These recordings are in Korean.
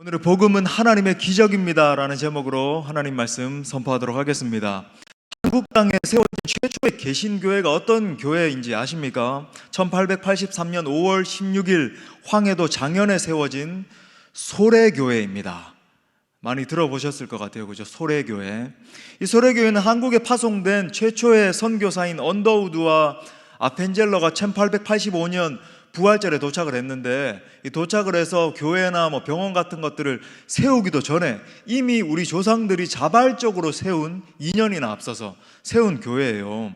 오늘의 복음은 하나님의 기적입니다 라는 제목으로 하나님 말씀 선포하도록 하겠습니다. 한국 땅에 세워진 최초의 개신교회가 어떤 교회인지 아십니까? 1883년 5월 16일 황해도 장현에 세워진 소래교회입니다. 많이 들어보셨을 것 같아요, 그죠? 소래교회. 이 소래교회는 한국에 파송된 최초의 선교사인 언더우드와 아펜젤러가 1885년 부활절에 도착을 했는데, 이 도착을 해서 교회나 병원 같은 것들을 세우기도 전에 이미 우리 조상들이 자발적으로 세운 2년이나 앞서서 세운 교회예요.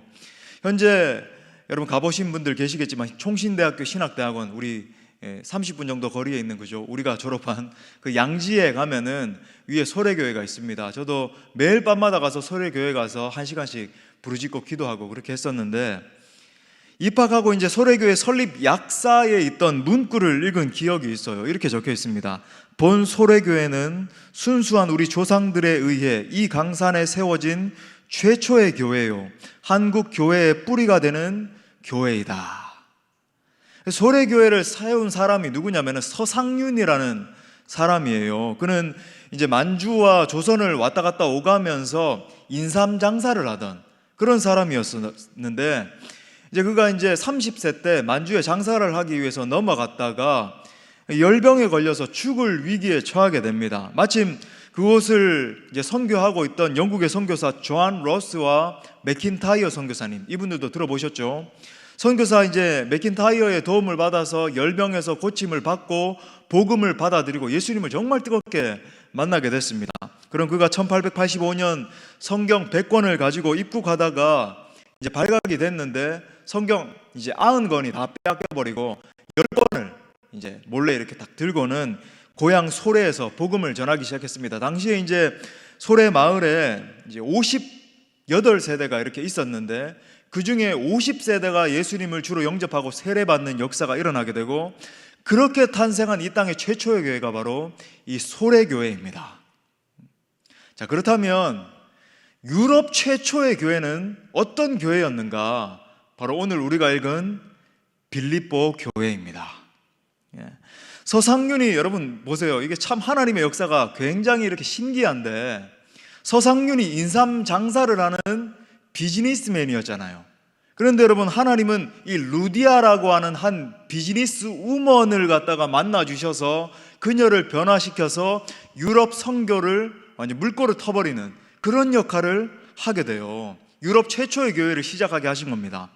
현재 여러분 가보신 분들 계시겠지만 총신대학교 신학대학원, 우리 30분 정도 거리에 있는, 그죠? 우리가 졸업한 그 양지에 가면은 위에 소래교회가 있습니다. 저도 매일 밤마다 가서 소래교회 가서 1시간씩 부르짖고 기도하고 그렇게 했었는데, 입학하고 이제 소래교회 설립 약사에 있던 문구를 읽은 기억이 있어요. 이렇게 적혀 있습니다. 본 소래교회는 순수한 우리 조상들에 의해 이 강산에 세워진 최초의 교회요, 한국 교회의 뿌리가 되는 교회이다. 소래교회를 세운 사람이 누구냐면 서상윤이라는 사람이에요. 그는 이제 만주와 조선을 왔다 갔다 오가면서 인삼 장사를 하던 그런 사람이었는데, 이제 그가 이제 30세 때 만주에 장사를 하기 위해서 넘어갔다가 열병에 걸려서 죽을 위기에 처하게 됩니다. 마침 그곳을 이제 선교하고 있던 영국의 선교사 존 러스와 맥킨타이어 선교사님, 이분들도 들어보셨죠? 선교사 이제 맥킨타이어의 도움을 받아서 열병에서 고침을 받고 복음을 받아들이고 예수님을 정말 뜨겁게 만나게 됐습니다. 그럼 그가 1885년 성경 100권을 가지고 입국하다가 이제 발각이 됐는데, 성경 이제 90권이 다 빼앗겨버리고 10권을 이제 몰래 이렇게 딱 들고는 고향 소래에서 복음을 전하기 시작했습니다. 당시에 이제 소래 마을에 이제 58세대가 이렇게 있었는데, 그 중에 50세대가 예수님을 주로 영접하고 세례받는 역사가 일어나게 되고, 그렇게 탄생한 이 땅의 최초의 교회가 바로 이 소래교회입니다. 자, 그렇다면 유럽 최초의 교회는 어떤 교회였는가? 바로 오늘 우리가 읽은 빌립보 교회입니다. 서상윤이, 여러분 보세요, 이게 참 하나님의 역사가 굉장히 이렇게 신기한데, 서상윤이 인삼 장사를 하는 비즈니스맨이었잖아요. 그런데 여러분, 하나님은 이 루디아라고 하는 한 비즈니스 우먼을 갖다가 만나 주셔서 그녀를 변화시켜서 유럽 선교를 완전 물꼬를 터버리는 그런 역할을 하게 돼요. 유럽 최초의 교회를 시작하게 하신 겁니다.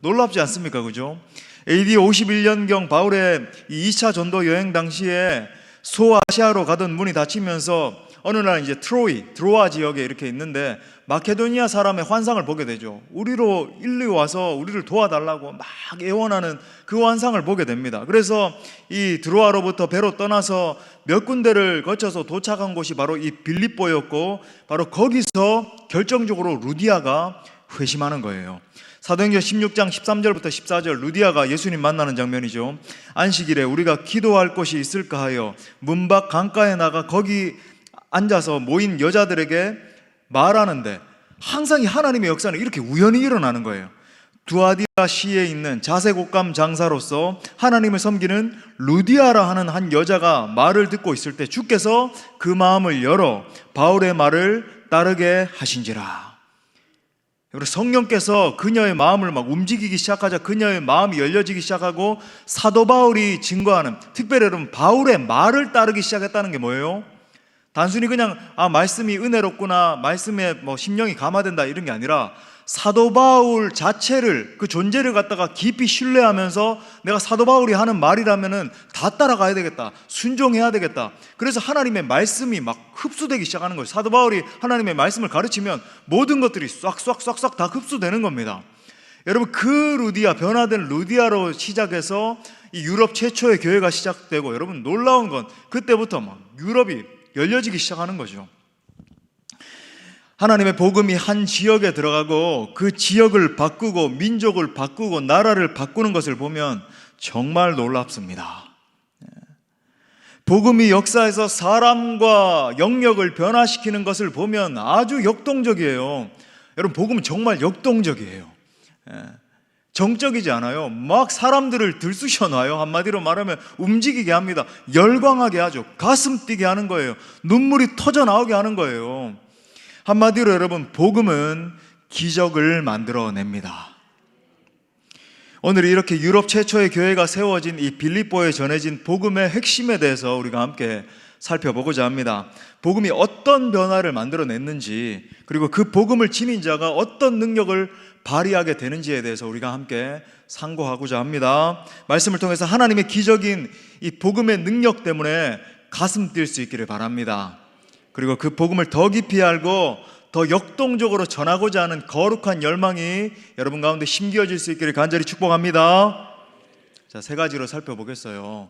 놀랍지 않습니까? 그죠? AD 51년경 바울의 이 2차 전도 여행 당시에 소아시아로 가던 문이 닫히면서 어느 날 이제 드로아 지역에 이렇게 있는데 마케도니아 사람의 환상을 보게 되죠. 우리로 일리 와서 우리를 도와달라고 막 애원하는 그 환상을 보게 됩니다. 그래서 이 드로아로부터 배로 떠나서 몇 군데를 거쳐서 도착한 곳이 바로 이 빌립보였고, 바로 거기서 결정적으로 루디아가 회심하는 거예요. 사도행전 16장 13절부터 14절, 루디아가 예수님 만나는 장면이죠. 안식일에 우리가 기도할 곳이 있을까 하여 문 밖 강가에 나가 거기 앉아서 모인 여자들에게 말하는데, 항상 이 하나님의 역사는 이렇게 우연히 일어나는 거예요. 두아디라 시에 있는 자색옷감 장사로서 하나님을 섬기는 루디아라 하는 한 여자가 말을 듣고 있을 때 주께서 그 마음을 열어 바울의 말을 따르게 하신지라. 성령께서 그녀의 마음을 막 움직이기 시작하자 그녀의 마음이 열려지기 시작하고, 사도 바울이 증거하는, 특별히 여러분 바울의 말을 따르기 시작했다는 게 뭐예요? 단순히 그냥 말씀이 은혜롭구나, 말씀에 심령이 감화된다 이런 게 아니라, 사도 바울 자체를, 그 존재를 갖다가 깊이 신뢰하면서 내가 사도 바울이 하는 말이라면은 다 따라가야 되겠다, 순종해야 되겠다. 그래서 하나님의 말씀이 막 흡수되기 시작하는 거예요. 사도 바울이 하나님의 말씀을 가르치면 모든 것들이 싹싹싹싹 다 흡수되는 겁니다. 여러분, 그 루디아, 변화된 루디아로 시작해서 이 유럽 최초의 교회가 시작되고, 여러분 놀라운 건 그때부터 막 유럽이 열려지기 시작하는 거죠. 하나님의 복음이 한 지역에 들어가고 그 지역을 바꾸고 민족을 바꾸고 나라를 바꾸는 것을 보면 정말 놀랍습니다. 복음이 역사에서 사람과 영역을 변화시키는 것을 보면 아주 역동적이에요. 여러분, 복음은 정말 역동적이에요. 정적이지 않아요. 막 사람들을 들쑤셔 놔요. 한마디로 말하면 움직이게 합니다. 열광하게 하죠. 가슴 뛰게 하는 거예요. 눈물이 터져 나오게 하는 거예요. 한마디로 여러분, 복음은 기적을 만들어냅니다. 오늘 이렇게 유럽 최초의 교회가 세워진 이 빌립보에 전해진 복음의 핵심에 대해서 우리가 함께 살펴보고자 합니다. 복음이 어떤 변화를 만들어냈는지, 그리고 그 복음을 지닌 자가 어떤 능력을 발휘하게 되는지에 대해서 우리가 함께 상고하고자 합니다. 말씀을 통해서 하나님의 기적인 이 복음의 능력 때문에 가슴 뛸 수 있기를 바랍니다. 그리고 그 복음을 더 깊이 알고 더 역동적으로 전하고자 하는 거룩한 열망이 여러분 가운데 심겨질 수 있기를 간절히 축복합니다. 자, 세 가지로 살펴보겠어요.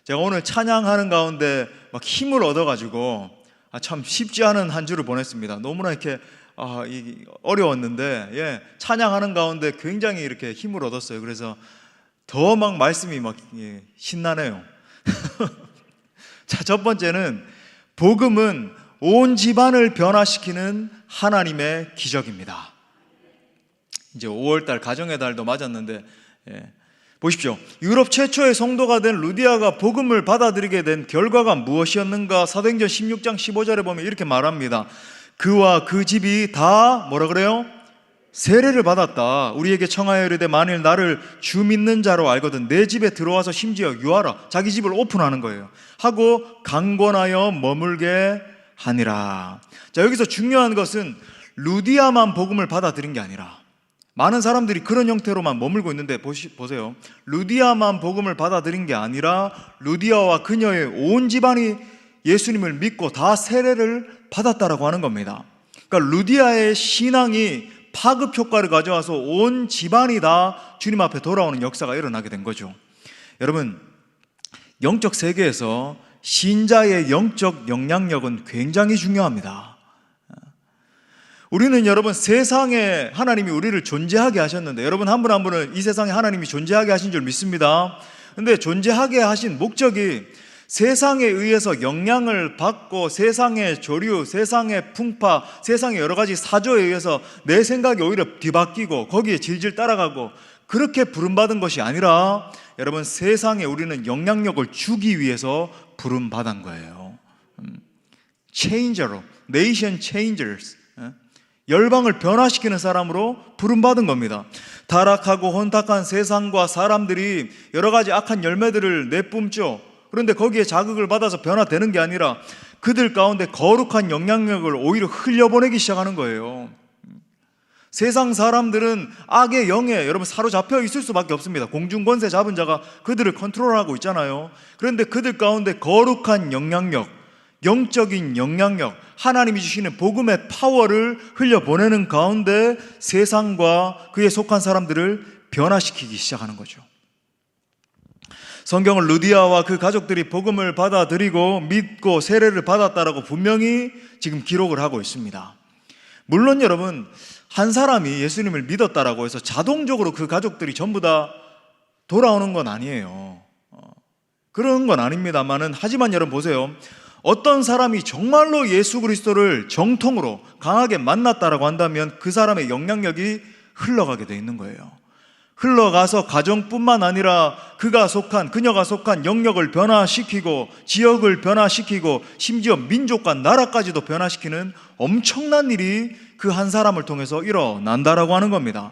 제가 오늘 찬양하는 가운데 막 힘을 얻어가지고 참 쉽지 않은 한 주를 보냈습니다. 너무나 이렇게 어려웠는데 찬양하는 가운데 굉장히 이렇게 힘을 얻었어요. 그래서 더 막 말씀이 막 신나네요. 자, 첫 번째는 복음은 온 집안을 변화시키는 하나님의 기적입니다. 이제 5월달 가정의 달도 맞았는데 보십시오. 유럽 최초의 성도가 된 루디아가 복음을 받아들이게 된 결과가 무엇이었는가? 사도행전 16장 15절에 보면 이렇게 말합니다. 그와 그 집이 다 뭐라 그래요? 세례를 받았다. 우리에게 청하여 이르되 만일 나를 주 믿는 자로 알거든 내 집에 들어와서 심지어 유하라, 자기 집을 오픈하는 거예요. 하고 강권하여 머물게 하니라. 자, 여기서 중요한 것은 루디아만 복음을 받아들인 게 아니라 많은 사람들이 그런 형태로만 머물고 있는데 보세요. 루디아만 복음을 받아들인 게 아니라 루디아와 그녀의 온 집안이 예수님을 믿고 다 세례를 받았다라고 하는 겁니다. 그러니까 루디아의 신앙이 파급 효과를 가져와서 온 집안이 다 주님 앞에 돌아오는 역사가 일어나게 된 거죠. 여러분, 영적 세계에서 신자의 영적 영향력은 굉장히 중요합니다. 우리는 여러분 세상에 하나님이 우리를 존재하게 하셨는데, 여러분 한 분 한 분은 이 세상에 하나님이 존재하게 하신 줄 믿습니다. 근데 존재하게 하신 목적이 세상에 의해서 영향을 받고 세상의 조류, 세상의 풍파, 세상의 여러 가지 사조에 의해서 내 생각이 오히려 뒤바뀌고 거기에 질질 따라가고 그렇게 부름받은 것이 아니라 여러분 세상에 우리는 영향력을 주기 위해서 부름받은 거예요. 체인저로, 네이션 체인저스, 열방을 변화시키는 사람으로 부름받은 겁니다. 타락하고 혼탁한 세상과 사람들이 여러 가지 악한 열매들을 내뿜죠. 그런데 거기에 자극을 받아서 변화되는 게 아니라 그들 가운데 거룩한 영향력을 오히려 흘려보내기 시작하는 거예요. 세상 사람들은 악의 영에 여러분 사로잡혀 있을 수밖에 없습니다. 공중권세 잡은 자가 그들을 컨트롤하고 있잖아요. 그런데 그들 가운데 거룩한 영향력, 영적인 영향력, 하나님이 주시는 복음의 파워를 흘려보내는 가운데 세상과 그에 속한 사람들을 변화시키기 시작하는 거죠. 성경은 루디아와 그 가족들이 복음을 받아들이고 믿고 세례를 받았다라고 분명히 지금 기록을 하고 있습니다. 물론 여러분, 한 사람이 예수님을 믿었다라고 해서 자동적으로 그 가족들이 전부 다 돌아오는 건 아니에요. 그런 건 아닙니다만은, 하지만 여러분 보세요. 어떤 사람이 정말로 예수 그리스도를 정통으로 강하게 만났다라고 한다면 그 사람의 영향력이 흘러가게 돼 있는 거예요. 흘러가서 가정뿐만 아니라 그녀가 속한 영역을 변화시키고 지역을 변화시키고 심지어 민족과 나라까지도 변화시키는 엄청난 일이 그 한 사람을 통해서 일어난다라고 하는 겁니다.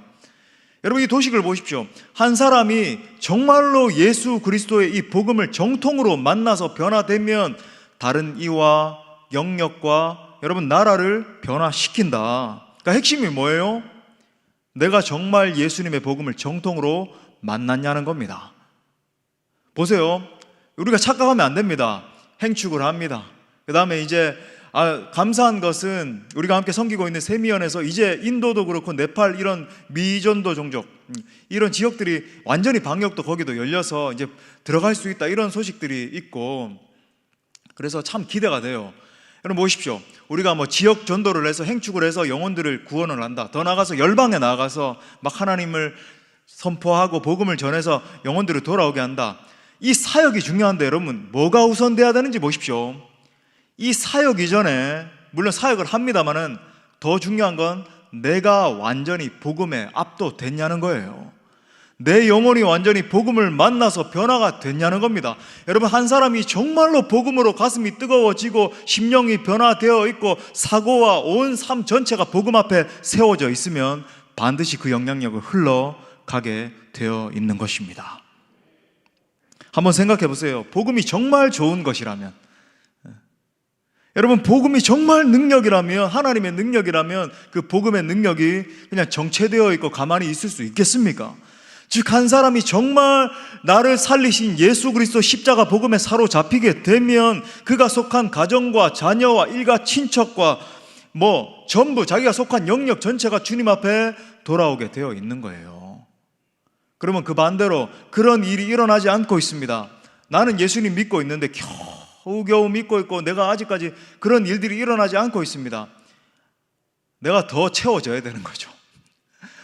여러분 이 도식을 보십시오. 한 사람이 정말로 예수 그리스도의 이 복음을 정통으로 만나서 변화되면 다른 이와 영역과 여러분 나라를 변화시킨다. 그러니까 핵심이 뭐예요? 내가 정말 예수님의 복음을 정통으로 만났냐는 겁니다. 보세요. 우리가 착각하면 안 됩니다. 행축을 합니다. 그 다음에 이제 감사한 것은 우리가 함께 섬기고 있는 세미연에서 이제 인도도 그렇고 네팔 이런 미전도 종족 이런 지역들이 완전히 방역도 거기도 열려서 이제 들어갈 수 있다 이런 소식들이 있고, 그래서 참 기대가 돼요. 여러분 보십시오. 우리가 지역 전도를 해서 행축을 해서 영혼들을 구원을 한다. 더 나아가서 열방에 나가서 막 하나님을 선포하고 복음을 전해서 영혼들을 돌아오게 한다. 이 사역이 중요한데 여러분 뭐가 우선돼야 되는지 보십시오. 이 사역 이전에 물론 사역을 합니다만은 더 중요한 건 내가 완전히 복음에 압도됐냐는 거예요. 내 영혼이 완전히 복음을 만나서 변화가 됐냐는 겁니다. 여러분, 한 사람이 정말로 복음으로 가슴이 뜨거워지고 심령이 변화되어 있고 사고와 온 삶 전체가 복음 앞에 세워져 있으면 반드시 그 영향력을 흘러가게 되어 있는 것입니다. 한번 생각해 보세요. 복음이 정말 좋은 것이라면, 여러분, 복음이 정말 능력이라면, 하나님의 능력이라면 그 복음의 능력이 그냥 정체되어 있고 가만히 있을 수 있겠습니까? 즉, 한 사람이 정말 나를 살리신 예수 그리스도 십자가 복음에 사로잡히게 되면 그가 속한 가정과 자녀와 일가 친척과 전부 자기가 속한 영역 전체가 주님 앞에 돌아오게 되어 있는 거예요. 그러면 그 반대로 그런 일이 일어나지 않고 있습니다. 나는 예수님 믿고 있는데 겨우겨우 믿고 있고 내가 아직까지 그런 일들이 일어나지 않고 있습니다. 내가 더 채워져야 되는 거죠.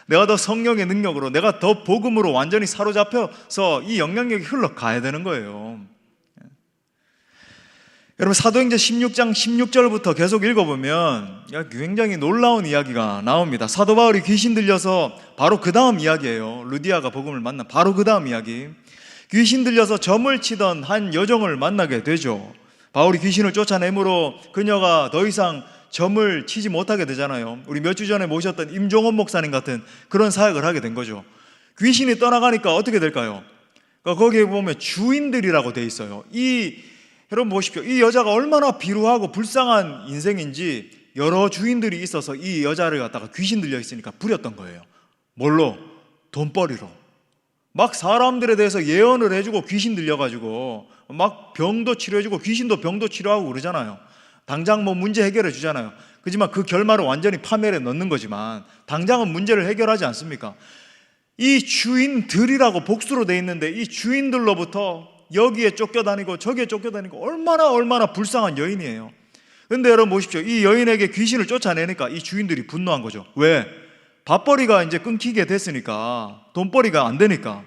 내가 더 성령의 능력으로, 내가 더 복음으로 완전히 사로잡혀서 이 영향력이 흘러가야 되는 거예요. 여러분, 사도행전 16장 16절부터 계속 읽어보면 굉장히 놀라운 이야기가 나옵니다. 사도 바울이 귀신 들려서 바로 그 다음 이야기예요. 루디아가 복음을 만난 바로 그 다음 이야기. 귀신 들려서 점을 치던 한 여종을 만나게 되죠. 바울이 귀신을 쫓아내므로 그녀가 더 이상 점을 치지 못하게 되잖아요. 우리 몇 주 전에 모셨던 임종원 목사님 같은 그런 사역을 하게 된 거죠. 귀신이 떠나가니까 어떻게 될까요? 거기에 보면 주인들이라고 돼 있어요. 여러분 보십시오. 이 여자가 얼마나 비루하고 불쌍한 인생인지 여러 주인들이 있어서 이 여자를 갖다가 귀신 들려 있으니까 부렸던 거예요. 뭘로? 돈벌이로. 막 사람들에 대해서 예언을 해주고 귀신 들려가지고 막 병도 치료해주고 귀신도 병도 치료하고 그러잖아요. 당장 문제 해결해 주잖아요. 그렇지만 그 결말을 완전히 파멸에 넣는 거지만 당장은 문제를 해결하지 않습니까? 이 주인들이라고 복수로 돼 있는데 이 주인들로부터 여기에 쫓겨다니고 저기에 쫓겨다니고 얼마나 불쌍한 여인이에요. 그런데 여러분 보십시오. 이 여인에게 귀신을 쫓아내니까 이 주인들이 분노한 거죠. 왜? 밥벌이가 이제 끊기게 됐으니까, 돈벌이가 안 되니까.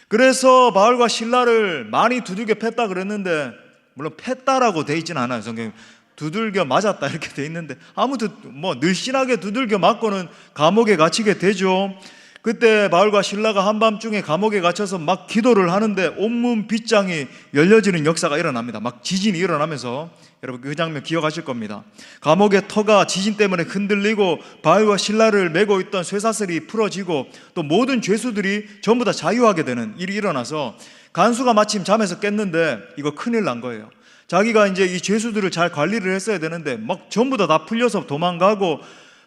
그래서 바울과 실라를 많이 두들겨 팼다 그랬는데, 물론 팼다라고 돼 있지는 않아요. 성경에 두들겨 맞았다 이렇게 돼 있는데, 아무튼 늘씬하게 두들겨 맞고는 감옥에 갇히게 되죠. 그때 바울과 실라가 한밤중에 감옥에 갇혀서 막 기도를 하는데 온몸 빗장이 열려지는 역사가 일어납니다. 막 지진이 일어나면서, 여러분 그 장면 기억하실 겁니다. 감옥의 터가 지진 때문에 흔들리고 바울과 실라를 메고 있던 쇠사슬이 풀어지고 또 모든 죄수들이 전부 다 자유하게 되는 일이 일어나서 간수가 마침 잠에서 깼는데 이거 큰일 난 거예요. 자기가 이제 이 죄수들을 잘 관리를 했어야 되는데 막 전부 다 풀려서 도망가고,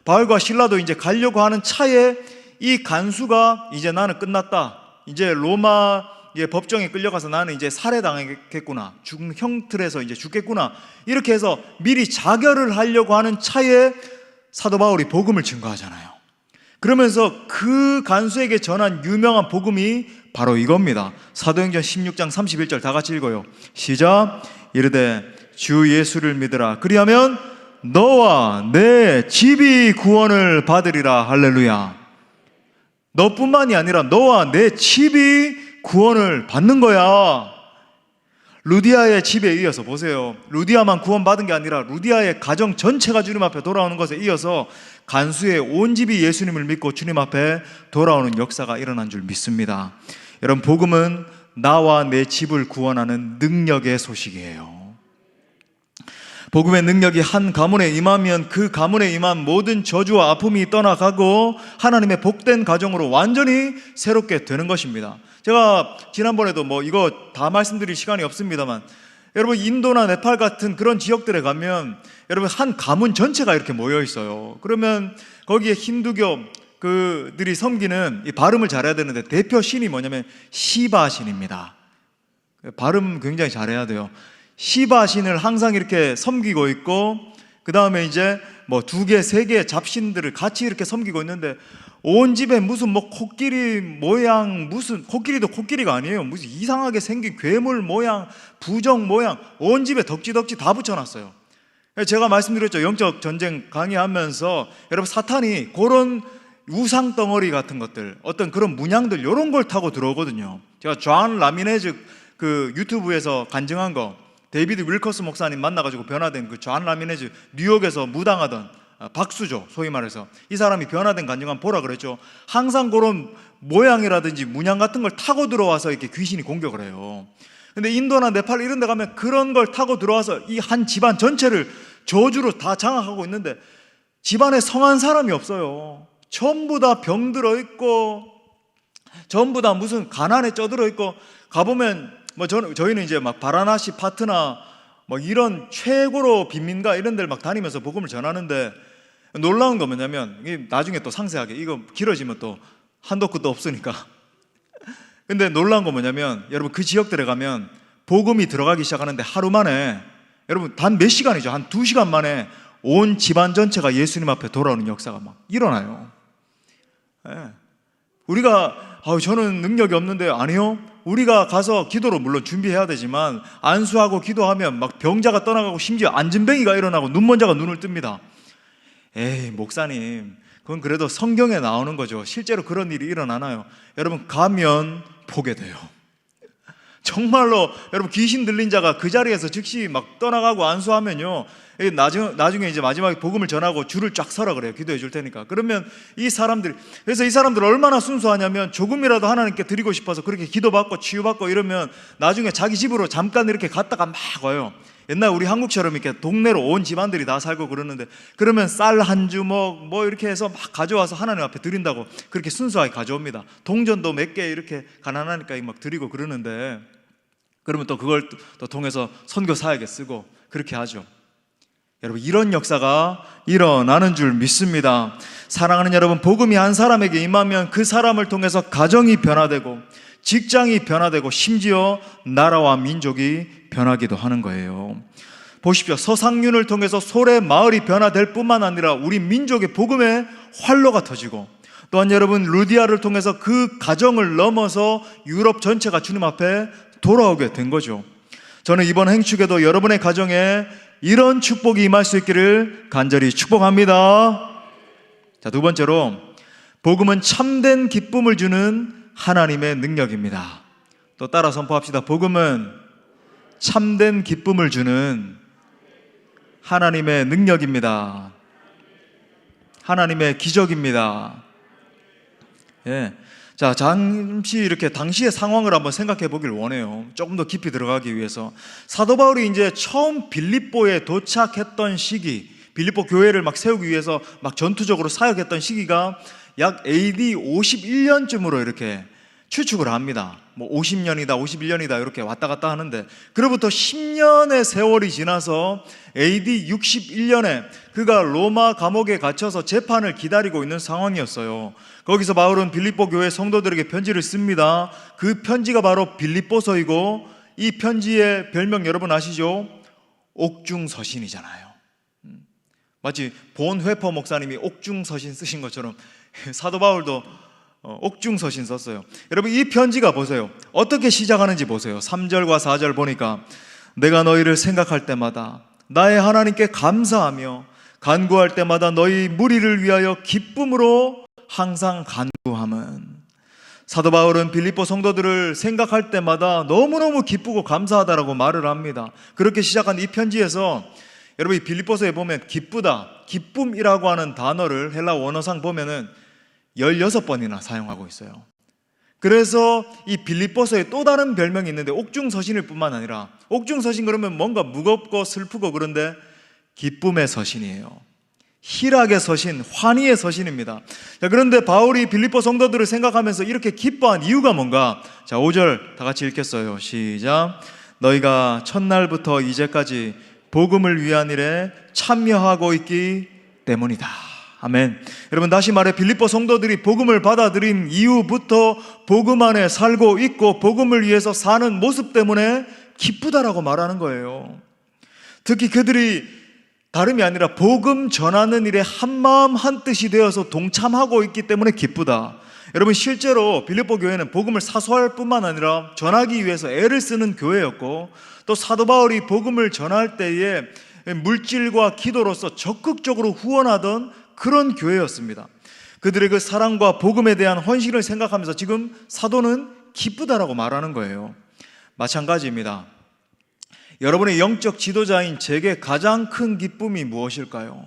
바울과 실라도 이제 가려고 하는 차에 이 간수가 이제 나는 끝났다, 이제 로마의 법정에 끌려가서 나는 이제 살해당하겠구나, 죽는 형틀에서 이제 죽겠구나, 이렇게 해서 미리 자결을 하려고 하는 차에 사도 바울이 복음을 증거하잖아요. 그러면서 그 간수에게 전한 유명한 복음이 바로 이겁니다. 사도행전 16장 31절 다 같이 읽어요. 시작. 이르되 주 예수를 믿으라. 그리하면 너와 내 집이 구원을 받으리라. 할렐루야. 너뿐만이 아니라 너와 내 집이 구원을 받는 거야. 루디아의 집에 이어서 보세요. 루디아만 구원받은 게 아니라 루디아의 가정 전체가 주님 앞에 돌아오는 것에 이어서 간수의 온 집이 예수님을 믿고 주님 앞에 돌아오는 역사가 일어난 줄 믿습니다. 여러분, 복음은 나와 내 집을 구원하는 능력의 소식이에요. 복음의 능력이 한 가문에 임하면 그 가문에 임한 모든 저주와 아픔이 떠나가고 하나님의 복된 가정으로 완전히 새롭게 되는 것입니다. 제가 지난번에도 이거 다 말씀드릴 시간이 없습니다만, 여러분 인도나 네팔 같은 그런 지역들에 가면 여러분 한 가문 전체가 이렇게 모여 있어요. 그러면 거기에 힌두교 그들이 섬기는, 이 발음을 잘해야 되는데 대표 신이 뭐냐면 시바 신입니다. 발음 굉장히 잘해야 돼요. 시바 신을 항상 이렇게 섬기고 있고, 그 다음에 이제 2개, 3개 잡신들을 같이 이렇게 섬기고 있는데, 온 집에 무슨 코끼리 모양, 무슨 코끼리도 코끼리가 아니에요. 무슨 이상하게 생긴 괴물 모양, 부정 모양, 온 집에 덕지덕지 다 붙여놨어요. 제가 말씀드렸죠. 영적 전쟁 강의하면서 여러분, 사탄이 그런 우상 덩어리 같은 것들, 어떤 그런 문양들, 이런 걸 타고 들어오거든요. 제가 존 라미네즈 그 유튜브에서 간증한 거, 데이비드 윌커스 목사님 만나가지고 변화된 그 존 라미네즈, 뉴욕에서 무당하던 박수죠. 소위 말해서 이 사람이 변화된 간증한 보라 그랬죠. 항상 그런 모양이라든지 문양 같은 걸 타고 들어와서 이렇게 귀신이 공격을 해요. 근데 인도나 네팔 이런 데 가면 그런 걸 타고 들어와서 이 한 집안 전체를 저주로 다 장악하고 있는데 집안에 성한 사람이 없어요. 전부 다 병들어 있고 전부 다 무슨 가난에 쪄들어 있고, 가보면 저희는 이제 막 바라나시 파트나 뭐 이런 최고로 빈민가 이런 데를 막 다니면서 복음을 전하는데, 놀라운 거 뭐냐면, 이게 나중에 또 상세하게, 이거 길어지면 또 한도 끝도 없으니까. 근데 놀라운 거 뭐냐면, 여러분 그 지역들에 가면 복음이 들어가기 시작하는데 하루 만에, 여러분 단 몇 시간이죠. 한 2시간 만에 온 집안 전체가 예수님 앞에 돌아오는 역사가 막 일어나요. 예. 우리가 저는 능력이 없는데, 아니요, 우리가 가서 기도로 물론 준비해야 되지만 안수하고 기도하면 막 병자가 떠나가고 심지어 안진뱅이가 일어나고 눈먼자가 눈을 뜹니다. 에이 목사님, 그건 그래도 성경에 나오는 거죠. 실제로 그런 일이 일어나나요? 여러분 가면 보게 돼요. 정말로 여러분 귀신 들린 자가 그 자리에서 즉시 막 떠나가고 안수하면요, 나중에 이제 마지막에 복음을 전하고 줄을 쫙 서라 그래요. 기도해 줄 테니까. 그러면 이 사람들, 그래서 이 사람들 얼마나 순수하냐면 조금이라도 하나님께 드리고 싶어서 그렇게 기도받고 치유받고 이러면 나중에 자기 집으로 잠깐 이렇게 갔다가 막 와요. 옛날 우리 한국처럼 이렇게 동네로 온 집안들이 다 살고 그러는데, 그러면 쌀 한 주먹 뭐 이렇게 해서 막 가져와서 하나님 앞에 드린다고 그렇게 순수하게 가져옵니다. 동전도 몇 개 이렇게 가난하니까 막 드리고 그러는데, 그러면 또 그걸 또 통해서 선교 사역에 쓰고 그렇게 하죠. 여러분 이런 역사가 일어나는 줄 믿습니다. 사랑하는 여러분, 복음이 한 사람에게 임하면 그 사람을 통해서 가정이 변화되고 직장이 변화되고 심지어 나라와 민족이 변하기도 하는 거예요. 보십시오. 서상윤을 통해서 소래 마을이 변화될 뿐만 아니라 우리 민족의 복음의 활로가 터지고, 또한 여러분 루디아를 통해서 그 가정을 넘어서 유럽 전체가 주님 앞에 돌아오게 된 거죠. 저는 이번 행축에도 여러분의 가정에 이런 축복이 임할 수 있기를 간절히 축복합니다. 자, 두 번째로, 복음은 참된 기쁨을 주는 하나님의 능력입니다. 또 따라 선포합시다. 복음은 참된 기쁨을 주는 하나님의 능력입니다. 하나님의 기적입니다. 예. 자, 잠시 이렇게 당시의 상황을 한번 생각해 보길 원해요. 조금 더 깊이 들어가기 위해서. 사도 바울이 이제 처음 빌립보에 도착했던 시기, 빌립보 교회를 막 세우기 위해서 막 전투적으로 사역했던 시기가 약 AD 51년쯤으로 이렇게 추측을 합니다. 뭐 50년이다, 51년이다 이렇게 왔다 갔다 하는데, 그로부터 10년의 세월이 지나서 AD 61년에 그가 로마 감옥에 갇혀서 재판을 기다리고 있는 상황이었어요. 거기서 바울은 빌립보 교회 성도들에게 편지를 씁니다. 그 편지가 바로 빌립보서이고, 이 편지의 별명 여러분 아시죠? 옥중서신이잖아요. 마치 본회퍼 목사님이 옥중서신 쓰신 것처럼 사도 바울도 옥중서신 썼어요. 여러분 이 편지가 보세요. 어떻게 시작하는지 보세요. 3절과 4절 보니까, 내가 너희를 생각할 때마다 나의 하나님께 감사하며 간구할 때마다 너희 무리를 위하여 기쁨으로 항상 간구함은. 사도 바울은 빌립보 성도들을 생각할 때마다 너무너무 기쁘고 감사하다라고 말을 합니다. 그렇게 시작한 이 편지에서 여러분 이 빌립보서에 보면 기쁘다, 기쁨이라고 하는 단어를 헬라 원어상 보면은 16번이나 사용하고 있어요. 그래서 이 빌립보서에 또 다른 별명이 있는데, 옥중서신일 뿐만 아니라, 옥중서신 그러면 뭔가 무겁고 슬프고 그런데 기쁨의 서신이에요. 희락의 서신, 환희의 서신입니다. 자, 그런데 바울이 빌립보 성도들을 생각하면서 이렇게 기뻐한 이유가 뭔가? 자, 5절 다 같이 읽겠어요. 시작. 너희가 첫날부터 이제까지 복음을 위한 일에 참여하고 있기 때문이다. 아멘. 여러분 다시 말해, 빌립보 성도들이 복음을 받아들인 이후부터 복음 안에 살고 있고 복음을 위해서 사는 모습 때문에 기쁘다라고 말하는 거예요. 특히 그들이 다름이 아니라 복음 전하는 일에 한마음 한뜻이 되어서 동참하고 있기 때문에 기쁘다. 여러분 실제로 빌립보 교회는 복음을 사수할 뿐만 아니라 전하기 위해서 애를 쓰는 교회였고, 또 사도 바울이 복음을 전할 때에 물질과 기도로서 적극적으로 후원하던 그런 교회였습니다. 그들의 그 사랑과 복음에 대한 헌신을 생각하면서 지금 사도는 기쁘다라고 말하는 거예요. 마찬가지입니다. 여러분의 영적 지도자인 제게 가장 큰 기쁨이 무엇일까요?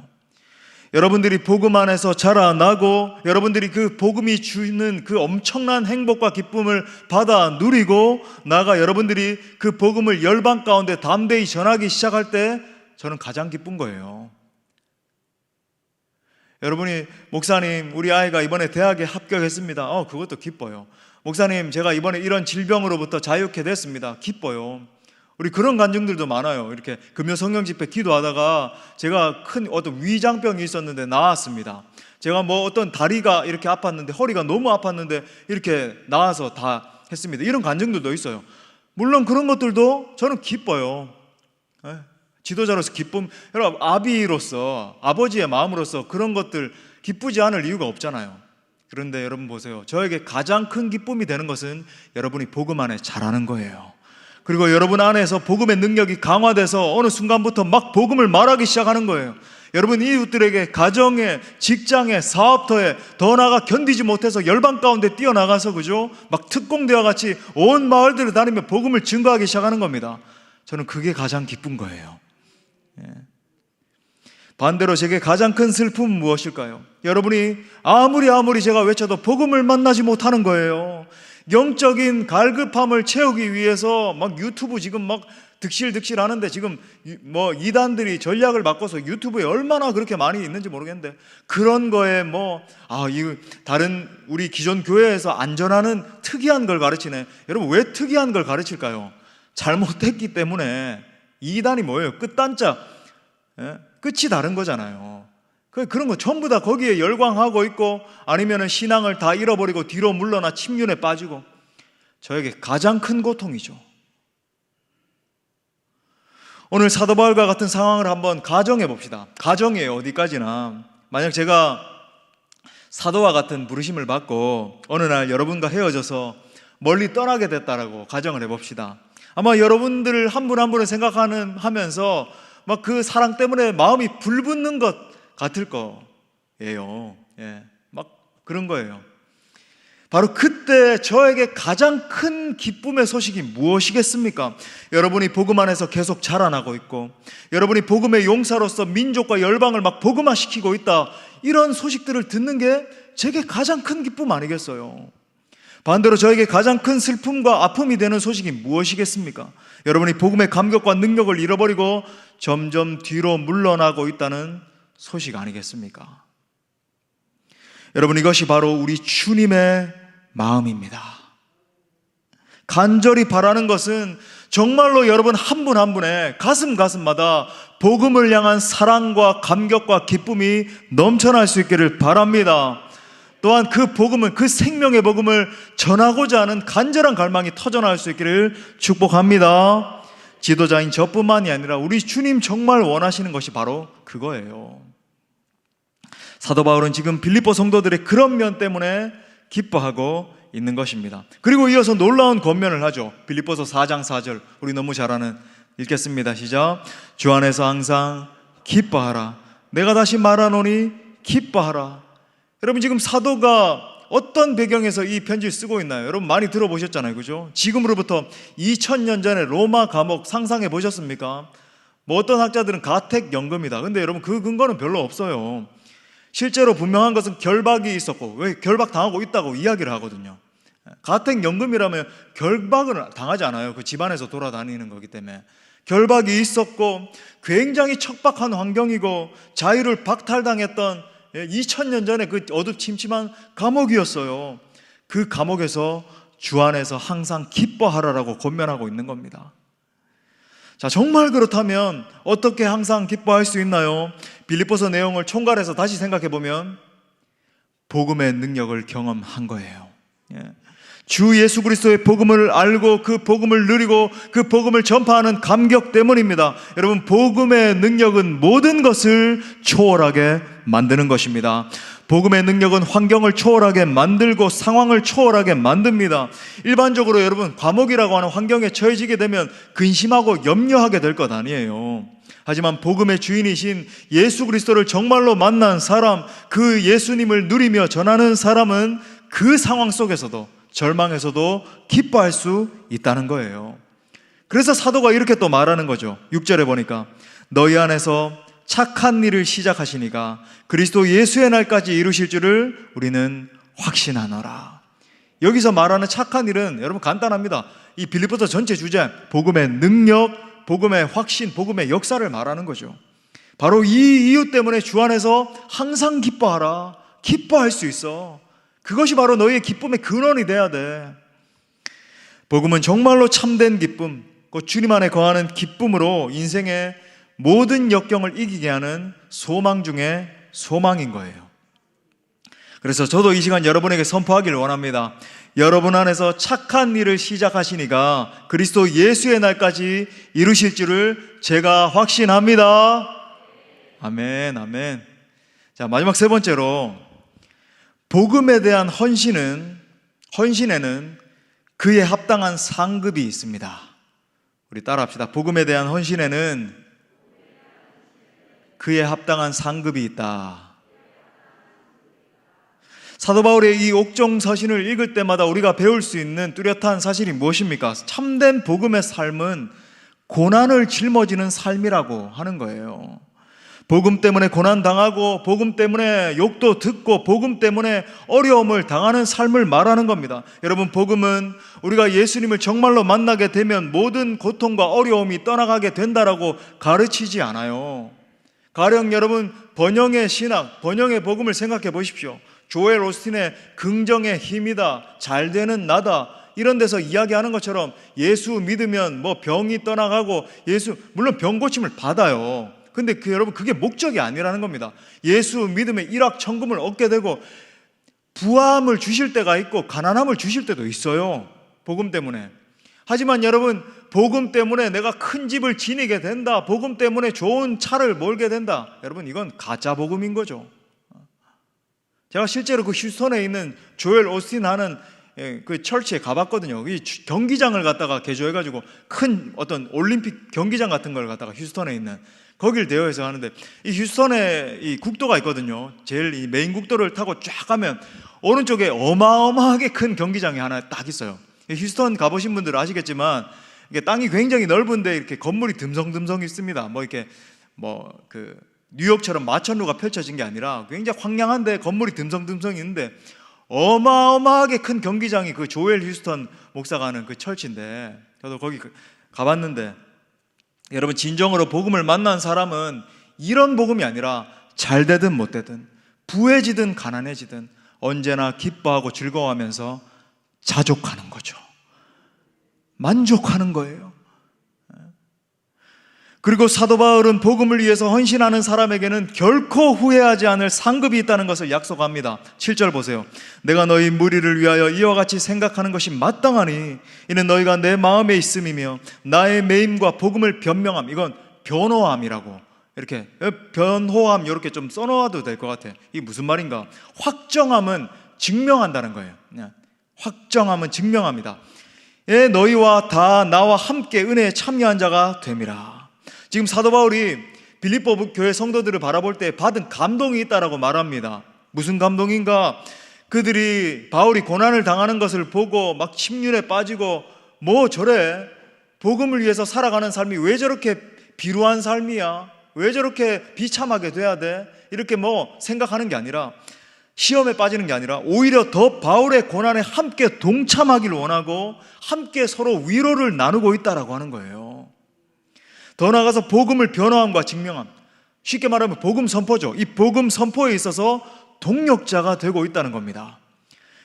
여러분들이 복음 안에서 자라나고 여러분들이 그 복음이 주는 그 엄청난 행복과 기쁨을 받아 누리고 나아가 여러분들이 그 복음을 열방 가운데 담대히 전하기 시작할 때 저는 가장 기쁜 거예요. 여러분이 목사님 우리 아이가 이번에 대학에 합격했습니다. 그것도 기뻐요. 목사님 제가 이번에 이런 질병으로부터 자유케 됐습니다. 기뻐요. 우리 그런 간증들도 많아요. 이렇게 금요 성령 집회 기도하다가 제가 큰 어떤 위장병이 있었는데 나았습니다. 제가 뭐 어떤 다리가 이렇게 아팠는데 허리가 너무 아팠는데 이렇게 나아서 다 했습니다. 이런 간증들도 있어요. 물론 그런 것들도 저는 기뻐요. 지도자로서 기쁨, 여러분 아비로서 아버지의 마음으로서 그런 것들 기쁘지 않을 이유가 없잖아요. 그런데 여러분 보세요. 저에게 가장 큰 기쁨이 되는 것은 여러분이 복음 안에 자라는 거예요. 그리고 여러분 안에서 복음의 능력이 강화돼서 어느 순간부터 막 복음을 말하기 시작하는 거예요. 여러분 이웃들에게 가정에, 직장에, 사업터에 더 나아가 견디지 못해서 열방 가운데 뛰어나가서 그죠? 막 특공대와 같이 온 마을들을 다니며 복음을 증거하기 시작하는 겁니다. 저는 그게 가장 기쁜 거예요. 반대로 제게 가장 큰 슬픔은 무엇일까요? 여러분이 아무리 제가 외쳐도 복음을 만나지 못하는 거예요. 영적인 갈급함을 채우기 위해서 막 유튜브 지금 막 득실득실 하는데 지금 뭐 이단들이 전략을 바꿔서 유튜브에 얼마나 그렇게 많이 있는지 모르겠는데 그런 거에 이 다른 우리 기존 교회에서 안전하는 특이한 걸 가르치네. 여러분 왜 특이한 걸 가르칠까요? 잘못했기 때문에. 이단이 뭐예요? 끝단자. 끝이 다른 거잖아요. 그런 거 전부 다 거기에 열광하고 있고 아니면 신앙을 다 잃어버리고 뒤로 물러나 침륜에 빠지고 저에게 가장 큰 고통이죠. 오늘 사도 바울과 같은 상황을 한번 가정해 봅시다. 가정이에요. 어디까지나. 만약 제가 사도와 같은 부르심을 받고 어느 날 여러분과 헤어져서 멀리 떠나게 됐다라고 가정을 해봅시다. 아마 여러분들 한 분 한 분을 생각하면서 막 그 사랑 때문에 마음이 불붙는 것 같을 거예요. 막 그런 거예요. 바로 그때 저에게 가장 큰 기쁨의 소식이 무엇이겠습니까? 여러분이 복음 안에서 계속 자라나고 있고 여러분이 복음의 용사로서 민족과 열방을 막 복음화시키고 있다. 이런 소식들을 듣는 게 제게 가장 큰 기쁨 아니겠어요? 반대로 저에게 가장 큰 슬픔과 아픔이 되는 소식이 무엇이겠습니까? 여러분이 복음의 감격과 능력을 잃어버리고 점점 뒤로 물러나고 있다는 소식 아니겠습니까? 여러분 이것이 바로 우리 주님의 마음입니다. 간절히 바라는 것은 정말로 여러분 한 분 한 분의 가슴마다 복음을 향한 사랑과 감격과 기쁨이 넘쳐날 수 있기를 바랍니다. 또한 그 복음을, 그 생명의 복음을 전하고자 하는 간절한 갈망이 터져나올 수 있기를 축복합니다. 지도자인 저뿐만이 아니라 우리 주님 정말 원하시는 것이 바로 그거예요. 사도 바울은 지금 빌립보 성도들의 그런 면 때문에 기뻐하고 있는 것입니다. 그리고 이어서 놀라운 권면을 하죠. 빌립보서 4장 4절 우리 너무 잘 아는 읽겠습니다. 시작. 주 안에서 항상 기뻐하라. 내가 다시 말하노니 기뻐하라. 여러분 지금 사도가 어떤 배경에서 이 편지를 쓰고 있나요? 여러분 많이 들어보셨잖아요. 그죠? 지금으로부터 2000년 전에 로마 감옥 상상해 보셨습니까? 뭐 어떤 학자들은 가택연금이다. 근데 여러분 그 근거는 별로 없어요. 실제로 분명한 것은 결박이 있었고 왜 결박당하고 있다고 이야기를 하거든요. 가택연금이라면 결박을 당하지 않아요. 그 집안에서 돌아다니는 거기 때문에. 결박이 있었고 굉장히 척박한 환경이고 자유를 박탈당했던 2000년 전에 그 어둡침침한 감옥이었어요. 그 감옥에서 주 안에서 항상 기뻐하라라고 권면하고 있는 겁니다. 자, 정말 그렇다면 어떻게 항상 기뻐할 수 있나요? 빌립보서 내용을 총괄해서 다시 생각해 보면 복음의 능력을 경험한 거예요. 주 예수 그리스도의 복음을 알고 그 복음을 누리고 그 복음을 전파하는 감격 때문입니다. 여러분 복음의 능력은 모든 것을 초월하게 만드는 것입니다. 복음의 능력은 환경을 초월하게 만들고 상황을 초월하게 만듭니다. 일반적으로 여러분 감옥이라고 하는 환경에 처해지게 되면 근심하고 염려하게 될 것 아니에요. 하지만 복음의 주인이신 예수 그리스도를 정말로 만난 사람, 그 예수님을 누리며 전하는 사람은 그 상황 속에서도 절망에서도 기뻐할 수 있다는 거예요. 그래서 사도가 이렇게 또 말하는 거죠. 6절에 보니까 너희 안에서 착한 일을 시작하시니가 그리스도 예수의 날까지 이루실 줄을 우리는 확신하노라. 여기서 말하는 착한 일은 여러분 간단합니다. 이 빌립보서 전체 주제, 복음의 능력, 복음의 확신, 복음의 역사를 말하는 거죠. 바로 이 이유 때문에 주 안에서 항상 기뻐하라. 기뻐할 수 있어. 그것이 바로 너희의 기쁨의 근원이 돼야 돼. 복음은 정말로 참된 기쁨, 곧 주님 안에 거하는 기쁨으로 인생의 모든 역경을 이기게 하는 소망 중에 소망인 거예요. 그래서 저도 이 시간 여러분에게 선포하기를 원합니다. 여러분 안에서 착한 일을 시작하시니가 그리스도 예수의 날까지 이루실 줄을 제가 확신합니다. 아멘, 아멘. 자, 마지막 세 번째로, 복음에 대한 헌신에는 그에 합당한 상급이 있습니다. 우리 따라합시다. 복음에 대한 헌신에는 그에 합당한 상급이 있다. 사도 바울의 이 옥정 서신을 읽을 때마다 우리가 배울 수 있는 뚜렷한 사실이 무엇입니까? 참된 복음의 삶은 고난을 짊어지는 삶이라고 하는 거예요. 복음 때문에 고난당하고 복음 때문에 욕도 듣고 복음 때문에 어려움을 당하는 삶을 말하는 겁니다. 여러분, 복음은 우리가 예수님을 정말로 만나게 되면 모든 고통과 어려움이 떠나가게 된다라고 가르치지 않아요. 가령 여러분, 번영의 신학, 번영의 복음을 생각해 보십시오. 조엘 오스틴의 긍정의 힘이다, 잘 되는 나다, 이런 데서 이야기하는 것처럼 예수 믿으면 뭐 병이 떠나가고, 물론 병 고침을 받아요. 근데 여러분, 그게 목적이 아니라는 겁니다. 예수 믿으면 일확천금을 얻게 되고 부함을 주실 때가 있고 가난함을 주실 때도 있어요. 복음 때문에. 하지만 여러분, 복음 때문에 내가 큰 집을 지니게 된다, 복음 때문에 좋은 차를 몰게 된다, 여러분, 이건 가짜 복음인 거죠. 제가 실제로 그 휴스턴에 있는 조엘 오스틴 하는 그 철치에 가봤거든요. 이 경기장을 갖다가 개조해가지고 큰 어떤 올림픽 경기장 같은 걸 갖다가 휴스턴에 있는 거길 대여해서 하는데, 이 휴스턴에 이 국도가 있거든요. 제일 이 메인 국도를 타고 쫙 가면 오른쪽에 어마어마하게 큰 경기장이 하나 딱 있어요. 휴스턴 가보신 분들은 아시겠지만 이게 땅이 굉장히 넓은데 이렇게 건물이 듬성듬성 있습니다. 뉴욕처럼 마천루가 펼쳐진 게 아니라 굉장히 황량한데 건물이 듬성듬성 있는데 어마어마하게 큰 경기장이 그 조엘 휴스턴 목사가 하는 그 철치인데, 저도 거기 가봤는데, 여러분, 진정으로 복음을 만난 사람은 이런 복음이 아니라 잘 되든 못 되든 부해지든 가난해지든 언제나 기뻐하고 즐거워하면서 자족하는 거죠. 만족하는 거예요. 그리고 사도 바울은 복음을 위해서 헌신하는 사람에게는 결코 후회하지 않을 상급이 있다는 것을 약속합니다. 7절 보세요. 내가 너희 무리를 위하여 이와 같이 생각하는 것이 마땅하니 이는 너희가 내 마음에 있음이며 나의 매임과 복음을 변명함. 이건 변호함이라고, 이렇게 변호함 이렇게 좀 써놓아도 될 것 같아요. 이게 무슨 말인가? 확정함은 증명한다는 거예요. 확정함은 증명합니다. 너희와 다 나와 함께 은혜에 참여한 자가 됨이라. 지금 사도 바울이 빌립보 교회 성도들을 바라볼 때 받은 감동이 있다라고 말합니다. 무슨 감동인가? 그들이 바울이 고난을 당하는 것을 보고 막 침륜에 빠지고, 뭐 저래, 복음을 위해서 살아가는 삶이 왜 저렇게 비루한 삶이야, 왜 저렇게 비참하게 돼야 돼, 이렇게 생각하는 게 아니라, 시험에 빠지는 게 아니라 오히려 더 바울의 고난에 함께 동참하기를 원하고 함께 서로 위로를 나누고 있다라고 하는 거예요. 더 나아가서 복음을 변호함과 증명함, 쉽게 말하면 복음 선포죠. 이 복음 선포에 있어서 동력자가 되고 있다는 겁니다.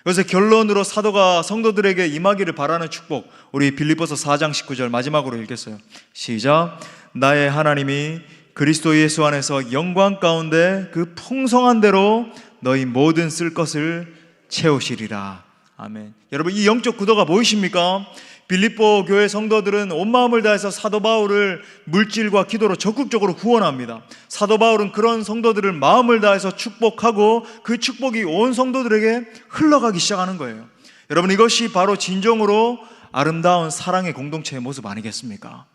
그래서 결론으로 사도가 성도들에게 임하기를 바라는 축복, 우리 빌립보서 4장 19절 마지막으로 읽겠어요. 시작. 나의 하나님이 그리스도 예수 안에서 영광 가운데 그 풍성한 대로 너희 모든 쓸 것을 채우시리라. 아멘. 여러분, 이 영적 구도가 보이십니까? 빌립보 교회 성도들은 온 마음을 다해서 사도 바울을 물질과 기도로 적극적으로 후원합니다. 사도 바울은 그런 성도들을 마음을 다해서 축복하고 그 축복이 온 성도들에게 흘러가기 시작하는 거예요. 여러분, 이것이 바로 진정으로 아름다운 사랑의 공동체의 모습 아니겠습니까?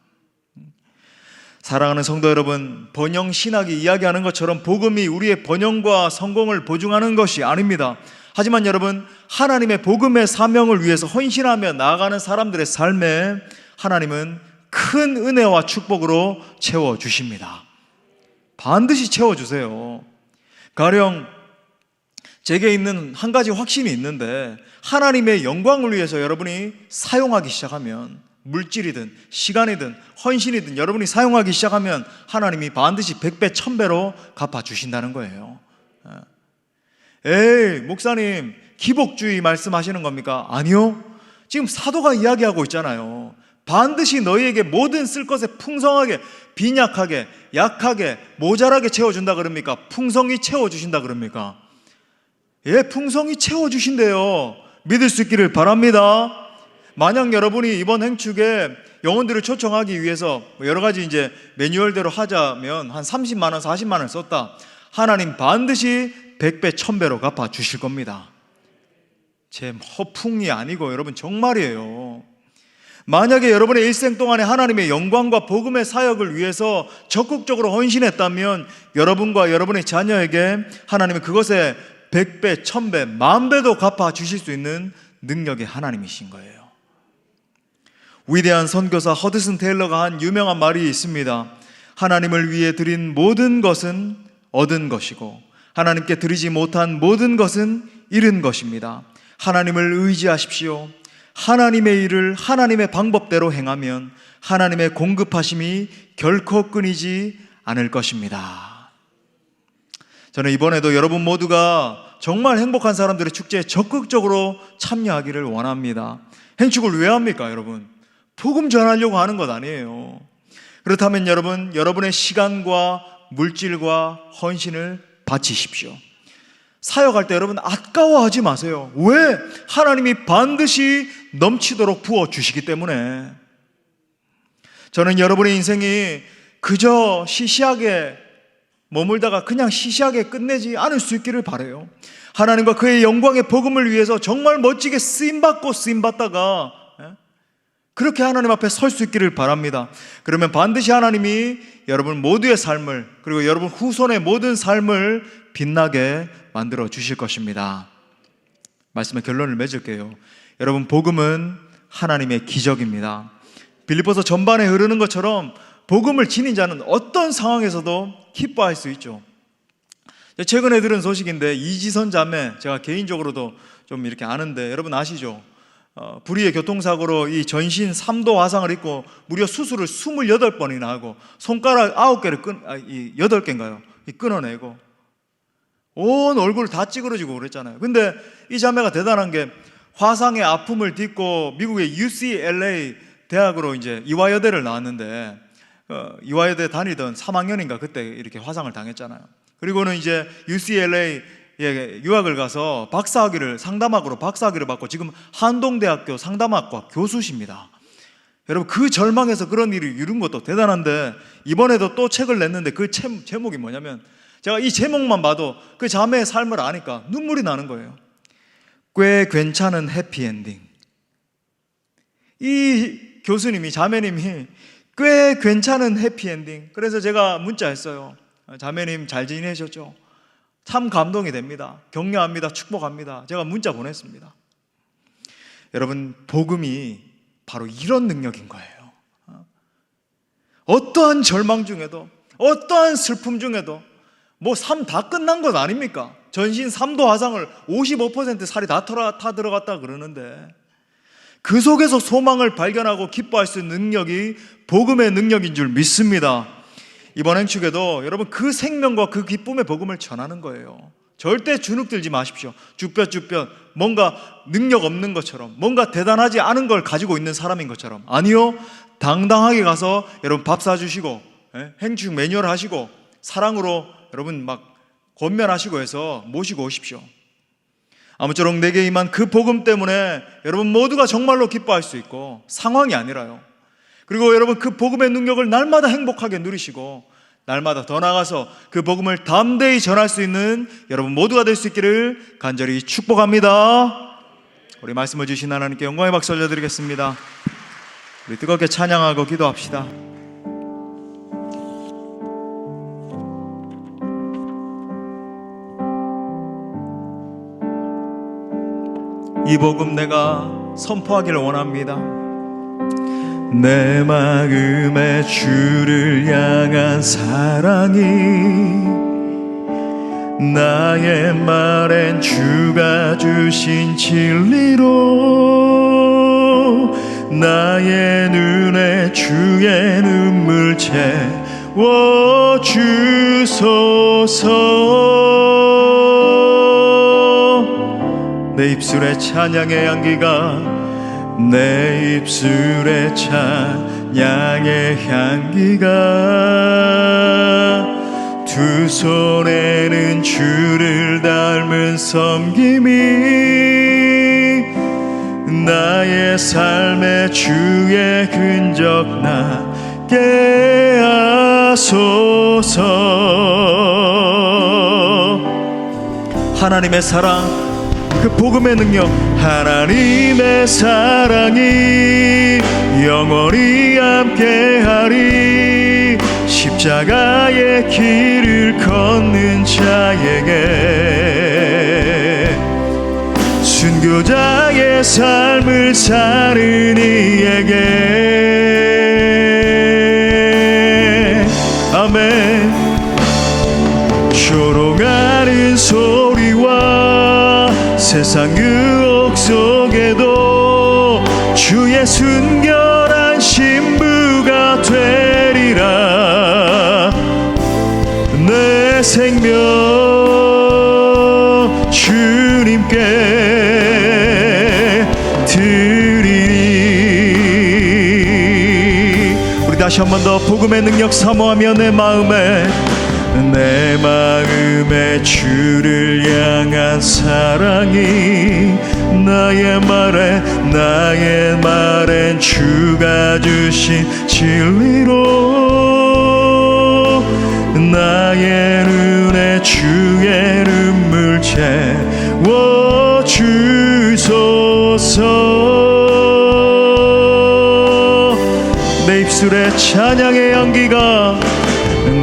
사랑하는 성도 여러분, 번영 신학이 이야기하는 것처럼 복음이 우리의 번영과 성공을 보증하는 것이 아닙니다. 하지만 여러분, 하나님의 복음의 사명을 위해서 헌신하며 나아가는 사람들의 삶에 하나님은 큰 은혜와 축복으로 채워주십니다. 반드시 채워주세요. 가령 제게 있는 한 가지 확신이 있는데, 하나님의 영광을 위해서 여러분이 사용하기 시작하면, 물질이든 시간이든 헌신이든 여러분이 사용하기 시작하면 하나님이 반드시 100배 1000배로 갚아주신다는 거예요. 에이, 목사님 기복주의 말씀하시는 겁니까? 아니요, 지금 사도가 이야기하고 있잖아요. 반드시 너희에게 모든 쓸 것에 풍성하게, 빈약하게, 약하게, 모자라게 채워준다 그럽니까? 풍성히 채워주신다 그럽니까? 예, 풍성히 채워주신대요. 믿을 수 있기를 바랍니다. 만약 여러분이 이번 행축에 영혼들을 초청하기 위해서 여러 가지 이제 매뉴얼대로 하자면 한 30만 원, 40만 원을 썼다. 하나님 반드시 100배, 1000배로 갚아 주실 겁니다. 제 허풍이 아니고 여러분 정말이에요. 만약에 여러분의 일생 동안에 하나님의 영광과 복음의 사역을 위해서 적극적으로 헌신했다면 여러분과 여러분의 자녀에게 하나님은 그것에 100배, 1000배, 10,000배도 갚아 주실 수 있는 능력의 하나님이신 거예요. 위대한 선교사 허드슨 테일러가 한 유명한 말이 있습니다. 하나님을 위해 드린 모든 것은 얻은 것이고 하나님께 드리지 못한 모든 것은 잃은 것입니다. 하나님을 의지하십시오. 하나님의 일을 하나님의 방법대로 행하면 하나님의 공급하심이 결코 끊이지 않을 것입니다. 저는 이번에도 여러분 모두가 정말 행복한 사람들의 축제에 적극적으로 참여하기를 원합니다. 행축을 왜 합니까, 여러분? 복음 전하려고 하는 것 아니에요. 그렇다면 여러분, 여러분의 시간과 물질과 헌신을 바치십시오. 사역할 때 여러분 아까워하지 마세요. 왜? 하나님이 반드시 넘치도록 부어주시기 때문에. 저는 여러분의 인생이 그저 시시하게 머물다가 그냥 시시하게 끝내지 않을 수 있기를 바라요. 하나님과 그의 영광의 복음을 위해서 정말 멋지게 쓰임받고 쓰임받다가 그렇게 하나님 앞에 설 수 있기를 바랍니다. 그러면 반드시 하나님이 여러분 모두의 삶을, 그리고 여러분 후손의 모든 삶을 빛나게 만들어 주실 것입니다. 말씀의 결론을 맺을게요. 여러분, 복음은 하나님의 기적입니다. 빌립보서 전반에 흐르는 것처럼 복음을 지닌 자는 어떤 상황에서도 기뻐할 수 있죠. 최근에 들은 소식인데, 이지선 자매, 제가 개인적으로도 좀 이렇게 아는데 여러분 아시죠? 불의의 교통사고로 이 전신 3도 화상을 입고 무려 수술을 28번이나 하고 손가락 9개를 8개인가요? 끊어내고 온 얼굴 다 찌그러지고 그랬잖아요. 근데 이 자매가 대단한 게 화상의 아픔을 딛고 미국의 UCLA 대학으로 이제 이화여대를 나왔는데, 이화여대 다니던 3학년인가 그때 이렇게 화상을 당했잖아요. 그리고는 이제 UCLA 유학을 가서 박사학위를, 상담학으로 박사학위를 받고 지금 한동대학교 상담학과 교수십니다. 여러분, 그 절망에서 그런 일을 이룬 것도 대단한데, 이번에도 또 책을 냈는데 그 제목이 뭐냐면, 제가 이 제목만 봐도 그 자매의 삶을 아니까 눈물이 나는 거예요. 꽤 괜찮은 해피엔딩. 이 교수님이, 자매님이 꽤 괜찮은 해피엔딩. 그래서 제가 문자했어요. 자매님 잘 지내셨죠? 참 감동이 됩니다. 격려합니다. 축복합니다. 제가 문자 보냈습니다. 여러분, 복음이 바로 이런 능력인 거예요. 어떠한 절망 중에도, 어떠한 슬픔 중에도 뭐 삶 다 끝난 것 아닙니까? 전신 3도 화상을 55% 살이 다 들어갔다 그러는데, 그 속에서 소망을 발견하고 기뻐할 수 있는 능력이 복음의 능력인 줄 믿습니다. 이번 행축에도 여러분 그 생명과 그 기쁨의 복음을 전하는 거예요. 절대 주눅들지 마십시오. 주뼛주뼛 뭔가 능력 없는 것처럼, 뭔가 대단하지 않은 걸 가지고 있는 사람인 것처럼. 아니요, 당당하게 가서 여러분 밥 사주시고 행축 매뉴얼 하시고 사랑으로 여러분 막 권면하시고 해서 모시고 오십시오. 아무쪼록 내게 임한 그 복음 때문에 여러분 모두가 정말로 기뻐할 수 있고, 상황이 아니라요. 그리고 여러분 그 복음의 능력을 날마다 행복하게 누리시고, 날마다 더 나아가서 그 복음을 담대히 전할 수 있는 여러분 모두가 될 수 있기를 간절히 축복합니다. 우리 말씀을 주신 하나님께 영광의 박수 올려드리겠습니다. 우리 뜨겁게 찬양하고 기도합시다. 이 복음 내가 선포하기를 원합니다. 내 마음에 주를 향한 사랑이 나의 말엔 주가 주신 진리로 나의 눈에 주의 눈물 채워주소서. 내 입술에 찬양의 향기가 내 입술에 찬양의 향기가 두 손에는 주를 닮은 섬김이 나의 삶에 주의 흔적 나게 하소서. 하나님의 사랑, 그 복음의 능력, 하나님의 사랑이 영원히 함께하리. 십자가의 길을 걷는 자에게 순교자의 삶을 사는 이에게 아멘. 조롱하는 소리와 세상 유혹 속에도 주의 순결한 신부가 되리라. 내 생명 주님께 드리리. 우리 다시 한 번 더 복음의 능력 사모하며 내 마음에 주를 향한 사랑이 나의 말엔 주가 주신 진리로 나의 눈에 주의 눈물 채워주소서. 내 입술에 찬양의 향기가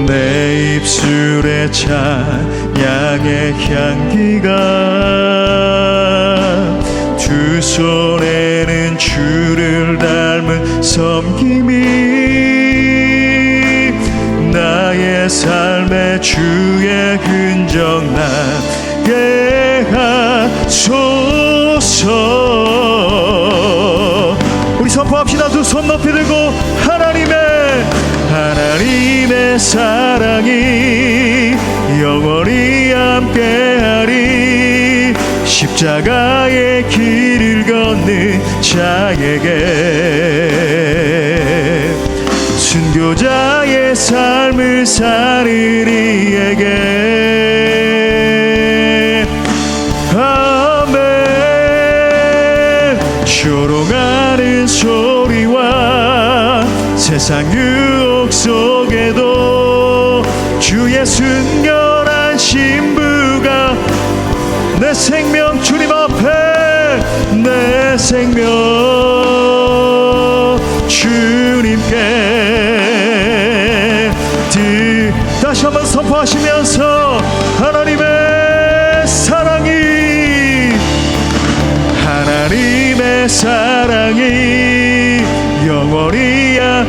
내 입술에 찬양의 향기가 두 손에는 주를 닮은 섬김이 나의 삶에 주의 흔적 나게 하소서. 우리 선포합시다. 두 손 높이 들고 하나님의 사랑이 영원히 함께하리. 십자가의 길을 걷는 자에게 순교자의 삶을 사는 이에게 아멘. 조롱하는 소리와 세상 유혹 속에도 주의 순결한 신부가 내 생명 주님 앞에 내 생명 주님께 다시 한번 선포하시면서 하나님의 사랑이 영원히야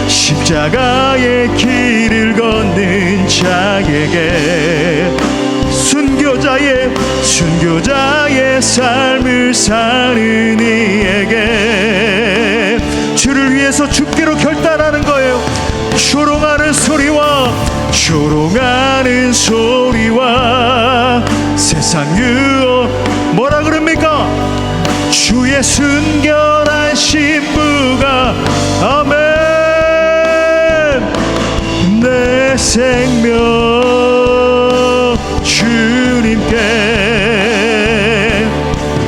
십자가의 길을 걷는 자에게 순교자의 삶을 사는 이에게 주를 위해서 죽기로 결단하는 거예요. 조롱하는 소리와 세상 유혹 뭐라 그럽니까? 주의 순결한 신부가 아멘. 내 생명 주님께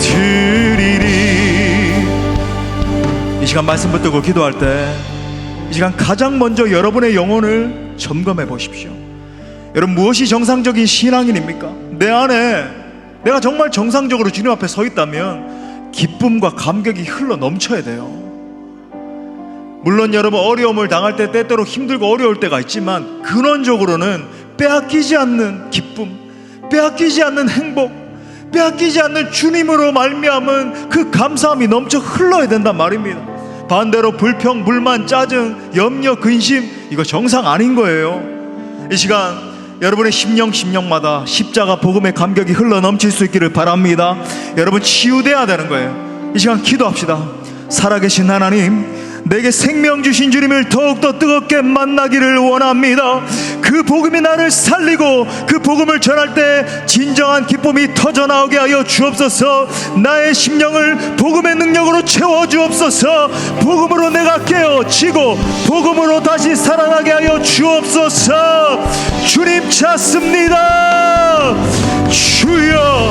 드리리. 이 시간 말씀 붙들고 기도할 때 이 시간 가장 먼저 여러분의 영혼을 점검해 보십시오. 여러분, 무엇이 정상적인 신앙인입니까? 내 안에 내가 정말 정상적으로 주님 앞에 서 있다면 기쁨과 감격이 흘러 넘쳐야 돼요. 물론 여러분, 어려움을 당할 때 때때로 힘들고 어려울 때가 있지만 근원적으로는 빼앗기지 않는 기쁨, 빼앗기지 않는 행복, 빼앗기지 않는 주님으로 말미암은 그 감사함이 넘쳐 흘러야 된단 말입니다. 반대로 불평, 불만, 짜증, 염려, 근심, 이거 정상 아닌 거예요. 이 시간 여러분의 심령마다 십자가 복음의 감격이 흘러 넘칠 수 있기를 바랍니다. 여러분 치유돼야 되는 거예요. 이 시간 기도합시다. 살아계신 하나님, 내게 생명 주신 주님을 더욱더 뜨겁게 만나기를 원합니다. 그 복음이 나를 살리고 그 복음을 전할 때 진정한 기쁨이 터져나오게 하여 주옵소서. 나의 심령을 복음의 능력으로 채워주옵소서. 복음으로 내가 깨어지고 복음으로 다시 살아나게 하여 주옵소서. 주님 찾습니다. 주여